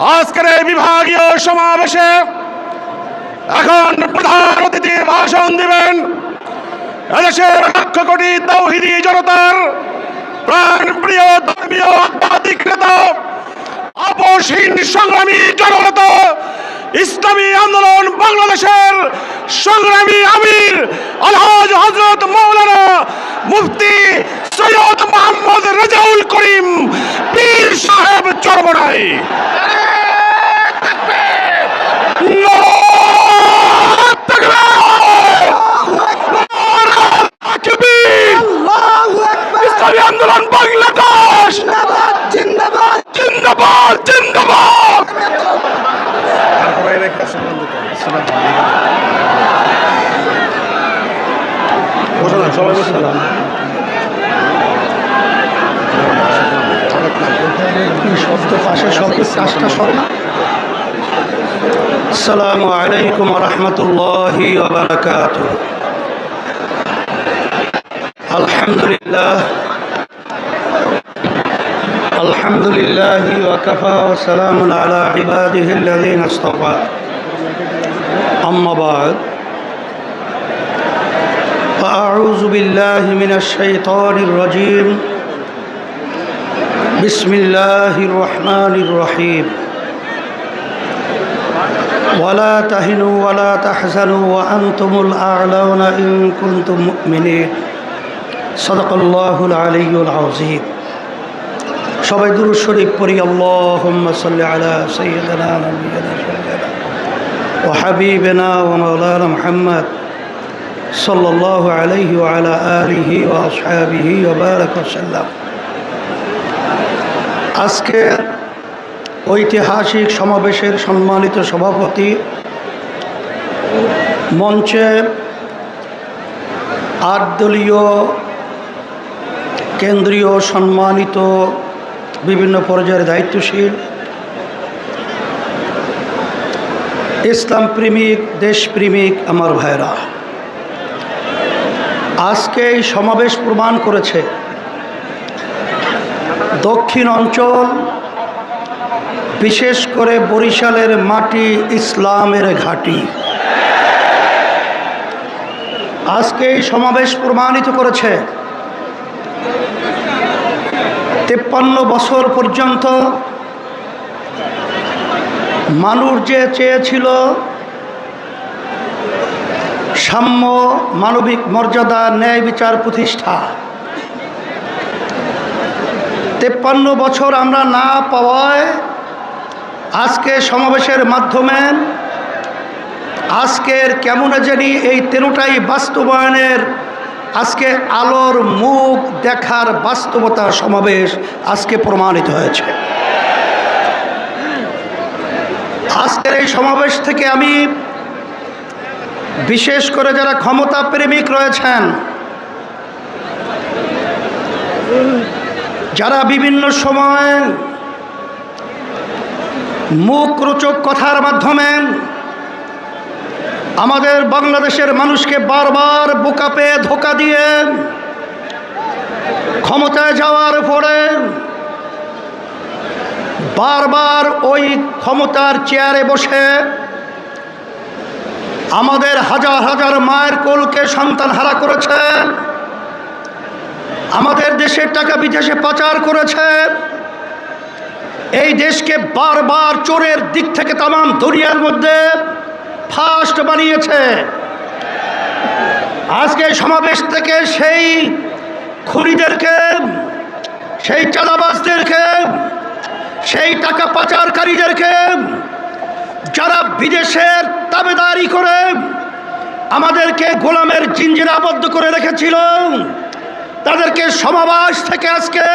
আজকের এই বিভাগীয় সমাবেশে এখন প্রধান অতিথি ভাষণ দিবেন এদেশের লক্ষ কোটি তাওহীদি জনতার প্রাণপ্রিয় ধর্মীয় আধ্যাত্মিক নেতা, আপসহীন সংগ্রামী জনতা, ইসলামী আন্দোলন বাংলাদেশের সংগ্রামী আমির আলহাজ হযরত মাওলানা মুফতি সৈয়দ মোহাম্মদ রেজাউল করিম পীর সাহেব চরমনাই। ইসলামী আন্দোলন বাংলাদেশ জিন্দাবাদ জিন্দাবাদ জিন্দাবাদ। আসসালামু আলাইকুম ওয়া রাহমাতুল্লাহি ওয়া বারাকাতুহু। আলহামদুলিল্লাহ আলহামদুলিল্লাহি ওয়া কাফা ওয়া সালামুন আলা ইবাদিহিল্লাযীনা ইসতাফা। আম্মা বা'দ, ফাআউযু বিল্লাহি মিনাশ শাইতানির রাজীম। বিসমিল্লাহির রহমানির রহিম। ওয়ালা তাহিনু ওয়ালা তাহজানু ওয়া আনতুমুল আ'লাউনা ইন কুনতুম মুমিনিন। সাদাকাল্লাহুল আলিয়্যুল আযীম। সবাই দুরূদ শরীফ পড়ি। আল্লাহুম্মা সাল্লি আলা সাইয়্যিদিনা নাবিয়িনা ওয়া হাবিবিনা ওয়া মাওলানা মুহাম্মদ সাল্লাল্লাহু আলাইহি ওয়া আলা আলিহি ওয়া আসহাবিহি ওয়া বারাকা ওয়া সাল্লাম। আজকে ঐতিহাসিক সমাবেশের সম্মানিত সভাপতি, মঞ্চে ৮ দলীয় কেন্দ্রীয় সম্মানিত বিভিন্ন পর্যায়ের দায়িত্বশীল, ইসলাম প্রেমিক, দেশপ্রেমিক আমার ভাইরা, আজকে এই সমাবেশ প্রমাণ করেছে দক্ষিণ অঞ্চল, বিশেষ করে বরিশালের মাটি ইসলামের ঘাঁটি। আজকে এই সমাবেশ প্রমাণিত করেছে 53 বছর পর্যন্ত মানুষ যে চেয়েছিল সাম্য, মানবিক মর্যাদা, ন্যায় বিচার প্রতিষ্ঠা, 53 বছর আমরা না পাওয়ায় আজকে সমাবেশের মাধ্যমে আজকের কেমন জানি এই 13টাই বাস্তবায়নের আজকে আলোর মুখ দেখার বাস্তবতার সমাবেশ আজকে প্রমাণিত হয়েছে। আজকের এই সমাবেশ থেকে আমি বিশেষ করে যারা ক্ষমতা প্রেমিক রয়েছেন, যারা বিভিন্ন সময় মুখরোচক কথার মাধ্যমে আমাদের বাংলাদেশের মানুষকে বারবার বোকা পেয়ে ধোঁকা দিয়ে ক্ষমতায় যাওয়ার পরে বারবার ওই ক্ষমতার চেয়ারে বসে আমাদের হাজার হাজার মায়ের কোলকে সন্তান হারা করেছে, আমাদের দেশের টাকা বিদেশে পাচার করেছে, এই দেশকে বারবার চোরের দিক থেকে তামাম দুনিয়ার মধ্যে ফার্স্ট বানিয়েছে। আজকে সমাবেশ থেকে সেই খুনিদেরকে, সেই চাঁদাবাজদেরকে, সেই টাকা পাচারকারীদেরকে, যারা বিদেশের তাবেদারি করে আমাদেরকে গোলামের জিঞ্জিরে আবদ্ধ করে রেখেছিল, তাদেরকে সমাবেশ থেকে আজকে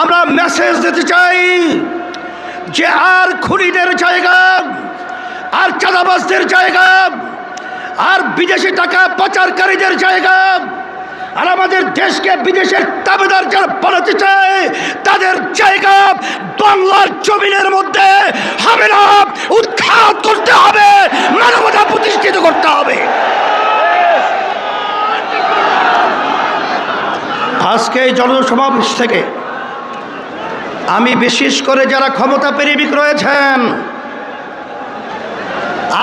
আমরা মেসেজ দিতে চাই যে আর খুনিদের জায়গা, আর চাঁদাবাজদের জায়গা, আর বিদেশি টাকা পাচারকারীদের জায়গা, আর আমাদের দেশকে বিদেশের তাবেদার যারা বানাতে চায় তাদের জায়গা বাংলার জমিনের মধ্যে হবে না। উৎখাত করতে হবে, মানবতা প্রতিষ্ঠিত করতে হবে। আজকে এই জনসমাবেশ থেকে আমি বিশেষ করে যারা ক্ষমতা প্রেমিক রয়েছেন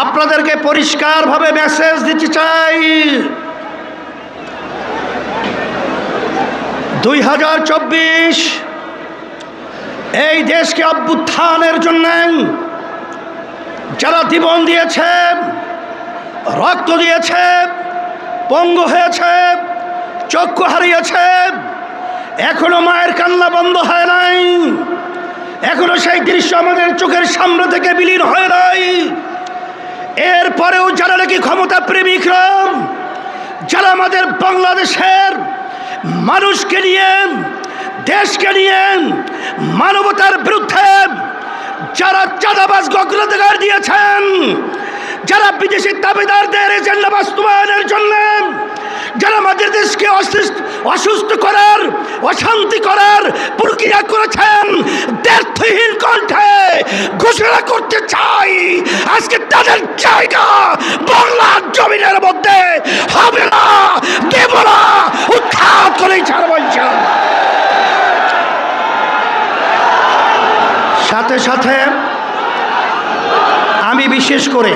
আপনাদেরকে পরিষ্কারভাবে মেসেজ দিতে চাই, 2024 এই দেশকে অভ্যুত্থানের জন্য যারা জীবন দিয়েছে, রক্ত দিয়েছে, পঙ্গু হয়েছে, চক্ষু হারিয়েছে, এখনো মায়ের কান্না বন্ধ হয় নাই, এখনো সেই দৃশ্য আমাদের চোখের সামনে থেকে বিলীন হয় নাই। এরপরেও যারা নাকি ক্ষমতা প্রেমিকরা, যারা আমাদের বাংলাদেশের মানুষকে নিয়ে, দেশকে নিয়ে মানবতার বিরুদ্ধে যারা চাঁদাবাজ অগ্রাধিকার দিয়েছেন, যারা বিদেশি দাবিদারদের এজেন্ডা বাস্তবায়নের জন্য যারা আমাদের দেশকে অসুস্থ করার, অশান্তি করার প্রক্রিয়া করেছেন, দ্ব্যর্থহীন কণ্ঠে ঘোষণা করতে চাই আজকে তাদের জায়গা বাংলার জমিনের মধ্যে হবে না, দেব না, উৎখাত করেই ছাড়ব। সাথে সাথে আমি বিশেষ করে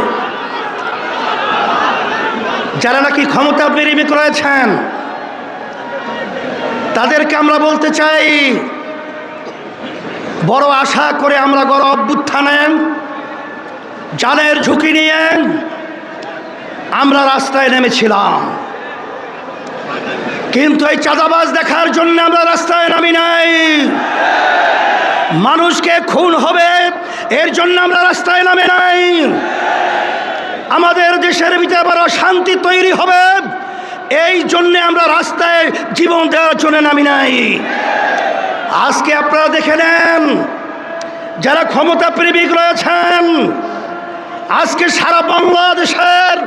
যারা নাকি ক্ষমতা প্রেমিক রয়েছেন তাদেরকে আমরা বলতে চাই, বড় আশা করে আমরা গণ অভ্যুত্থানে জানের ঝুঁকি নিয়ে আমরা রাস্তায় নেমেছিলাম, কিন্তু এই চাঁদাবাজ দেখার জন্য আমরা রাস্তায় নামি নাই। মানুষকে খুন হবে এর জন্য আমরা রাস্তায় নামে নাই। আমাদের দেশের ভিতরে আবার অশান্তি তৈরি হবে এই জন্যে আমরা রাস্তায় জীবন দেওয়ার জন্য নামি নাই। আজকে আপনারা দেখে নেন, যারা ক্ষমতা প্রেমিক রয়েছেন, আজকে সারা বাংলাদেশের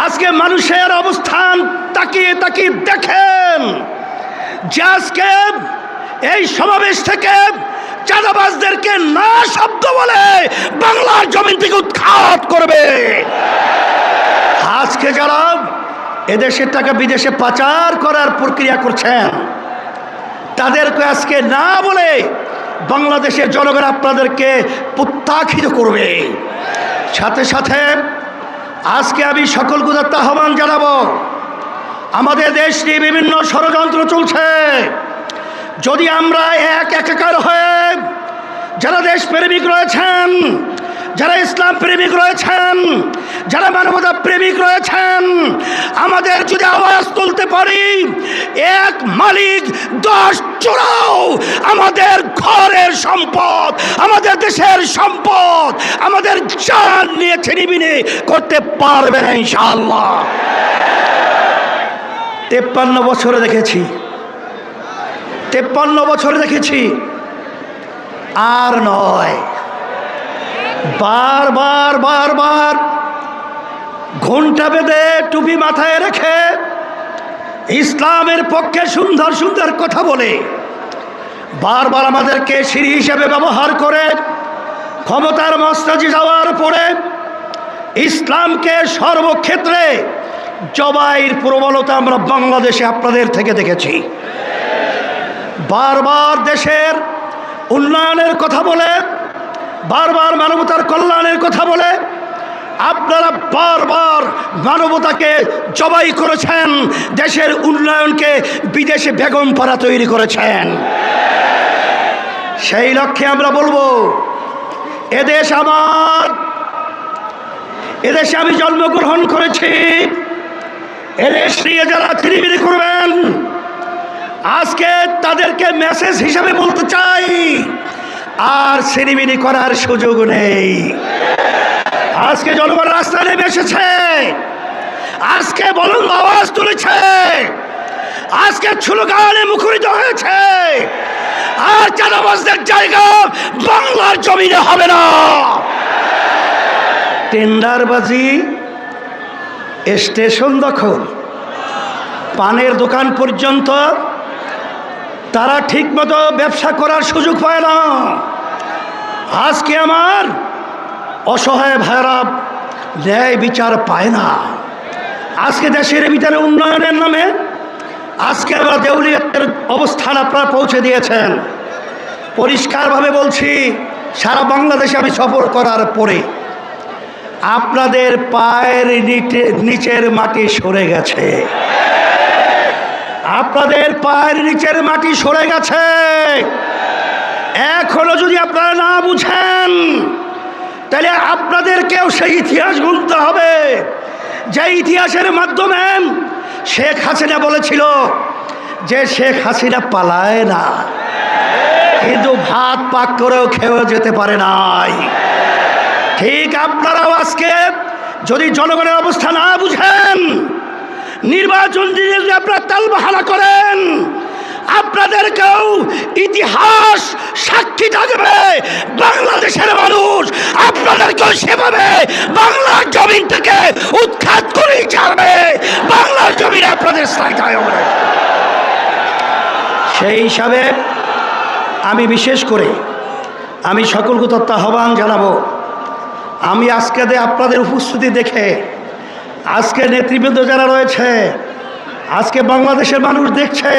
আজকে মানুষের অবস্থান তাকিয়ে তাকিয়ে দেখেন যে আজকে এই সমাবেশ থেকে চাঁদাবাজদেরকে না শব্দ বলে বাংলার জমিন থেকে উৎখাত করবে। আজকে যারা এদেশের টাকা বিদেশে পাচার করার প্রক্রিয়া করছেন তাদেরকে আজকে না বলে বাংলাদেশের জনগণ আপনাদেরকে প্রত্যাখ্যাত করবে। সাথে সাথে আজকে আমি সকল গুদার আহ্বান জানাবো, আমাদের দেশ নিয়ে বিভিন্ন ষড়যন্ত্র চলছে। যদি আমরা একাকার হয়ে যারা দেশ প্রেমিক রয়েছেন, যারা ইসলাম প্রেমিক রয়েছেন, যারা মানবতা প্রেমিক রয়েছেন, আমাদের যদি আওয়াজ তুলতে পারি, এক মালিক 10 চোরাও আমাদের ঘরের সম্পদ, আমাদের দেশের সম্পদ, আমাদের জান নিয়ে ছিনিমিনি করতে পারবে না ইনশাআল্লাহ। 53 বছরে দেখেছি, 53 বছরে দেখেছি, আর নয়। বারবার বারবার ঘণ্টা বেঁধে টুপি মাথায় রেখে ইসলামের পক্ষে সুন্দর সুন্দর কথা বলে বারবার আমাদেরকে সিঁড়ি হিসেবে ব্যবহার করে ক্ষমতার মস্তজি যাওয়ার পরে ইসলামকে সর্বক্ষেত্রে জবাইয়ের প্রবলতা আমরা বাংলাদেশে আপনাদের থেকে দেখেছি। বারবার দেশের উন্নয়নের কথা বলে, বারবার মানবতার কল্যাণের কথা বলে আপনারা বারবার মানবতাকে জবাই করেছেন, দেশের উন্নয়নকে বিদেশে বেগম পাড়া তৈরি করেছেন। সেই লক্ষ্যে আমরা বলবো, এদেশ আমার, এদেশে আমি জন্মগ্রহণ করেছি, এদেশ নিয়ে যারা ছিনিমিনি করবেন আজকে তাদেরকে মেসেজ হিসাবে বলতে চাই, আর ছিনিমিনি করার সুযোগ নেই। আজকে জনগণ রাস্তায় নেমে এসেছে, আজকে বলুন আওয়াজ তুলেছে, আজকে স্লোগানে মুখরিত হয়েছে, আর চাঁদাবাজদের জায়গা বাংলার জমিনে হবে না। টেন্ডারবাজি, স্টেশন দখল, পানের দোকান পর্যন্ত তারা ঠিকমতো ব্যবসা করার সুযোগ পায় না। আজকে আমার অসহায় ভাইরা ন্যায় বিচার পায় না। আজকে দেশের ভিতরে উন্নয়নের নামে আজকে আমরা দেউলিয়াতের অবস্থান আপনারা পৌঁছে দিয়েছেন। পরিষ্কারভাবে বলছি, সারা বাংলাদেশে আমি সফর করার পরে আপনাদের পায়ের নিচের মাটি সরে গেছে। আপনাদের পায়ের নিচের মাটি সরে গেছে। এখনো যদি আপনারা না বুঝেন, তাহলে আপনাদেরকেও সেই ইতিহাস গুনতে হবে, যে ইতিহাসের মাধ্যমে শেখ হাসিনা বলেছিল যে শেখ হাসিনা পালায় না, কিন্তু ভাত পাক করেও খেয়েও যেতে পারে নাই। ঠিক আপনারাও আজকে যদি জনগণের অবস্থা না বুঝেন, নির্বাচন দিনে যদি আপনারা তালবাহানা করেন, আপনাদেরকেও ইতিহাস সাক্ষী থাকবে। বাংলাদেশের মানুষ আপনাদেরকেও সেভাবে বাংলার জমিন থেকে উৎখাত করেই ছাড়বে। বাংলার জমিন আপনাদের সাইডায় হবে। সেই হিসাবে আমি বিশেষ করে আমি সকলকে তথ্য আহ্বান জানাবো, আমি আজকে আপনাদের উপস্থিতি দেখে, আজকে নেতৃবৃন্দ যারা রয়েছে, আজকে বাংলাদেশের মানুষ দেখছে,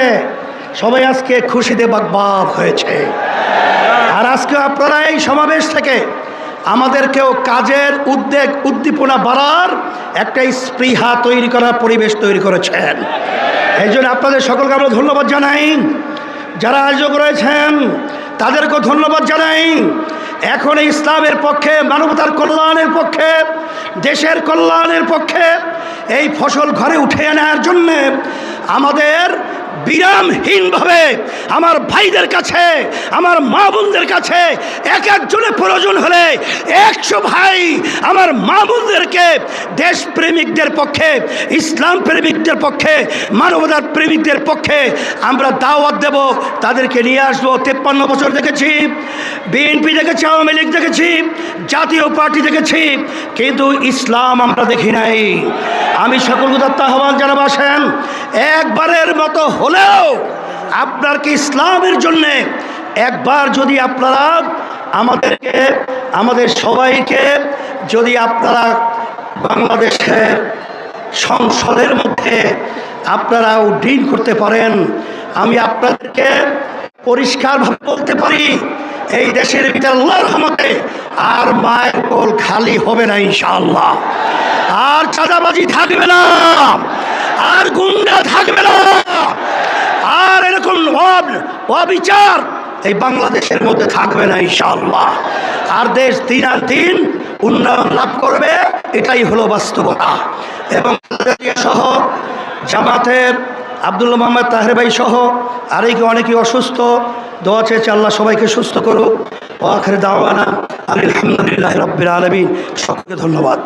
সবাই আজকে খুশিতে বাগবাগ হয়েছে। আর আজকে আপনারা এই সমাবেশ থেকে আমাদেরকেও কাজের উদ্বেগ উদ্দীপনা বাড়ার একটা স্পৃহা তৈরি করার পরিবেশ তৈরি করেছেন। এই জন্য আপনাদের সকলকে আমরা ধন্যবাদ জানাই। যারা আয়োজক রয়েছেন তাদেরকেও ধন্যবাদ জানাই। এখন ইসলামের পক্ষে, মানবতার কল্যাণের পক্ষে, দেশের কল্যাণের পক্ষে এই ফসল ঘরে উঠে আনার জন্যে আমাদের বিরামহীনভাবে আমার ভাইদের কাছে, আমার মা বোনদের কাছে এক একজনের প্রয়োজন হলে 100 ভাই আমার মা বোনদেরকে দেশপ্রেমিকদের পক্ষে, ইসলাম প্রেমিকদের পক্ষে, মানবতার প্রেমিকদের পক্ষে আমরা দাওয়াত দেব, তাদেরকে নিয়ে আসবো। 53 বছর দেখেছি, বিএনপি দেখেছি, আওয়ামী লীগ দেখেছি, জাতীয় পার্টি দেখেছি, কিন্তু ইসলাম আমরা দেখি নাই। আমি সকলকে আহ্বান জানাবো, আসেন একবারের মতো হলেও আপনার কি ইসলামের জন্যে একবার যদি আপনারা আমাদেরকে, আমাদের সবাইকে যদি আপনারা বাংলাদেশের সংসদের মধ্যে আপনারা উড্ডীন করতে পারেন, আমি আপনাদেরকে পরিষ্কারভাবে বলতে পারি, এই দেশের ভিতরে আল্লাহর রহমতে আর মায়ের কোল খালি হবে না ইনশাআল্লাহ। আর চাঁদাবাজি থাকবে না, আর গুন্ডা থাকবে না, আর এরকম অবিচার এই বাংলাদেশের মধ্যে থাকবে না ইনশাআল্লাহ। আর দেশ দিন আর দিন উন্নয়ন লাভ করবে, এটাই হলো বাস্তবতা। এবং সহ জামাতের আব্দুল্লাহ মোহাম্মদ তাহের ভাই সহ আরেকে অনেকেই অসুস্থ, দোয়া চেয়েছে আল্লাহ সবাইকে সুস্থ করুক। ওয়া আখির দাওয়ানা আলহামদুলিল্লাহি রাব্বিল আলামিন। সকলকে ধন্যবাদ।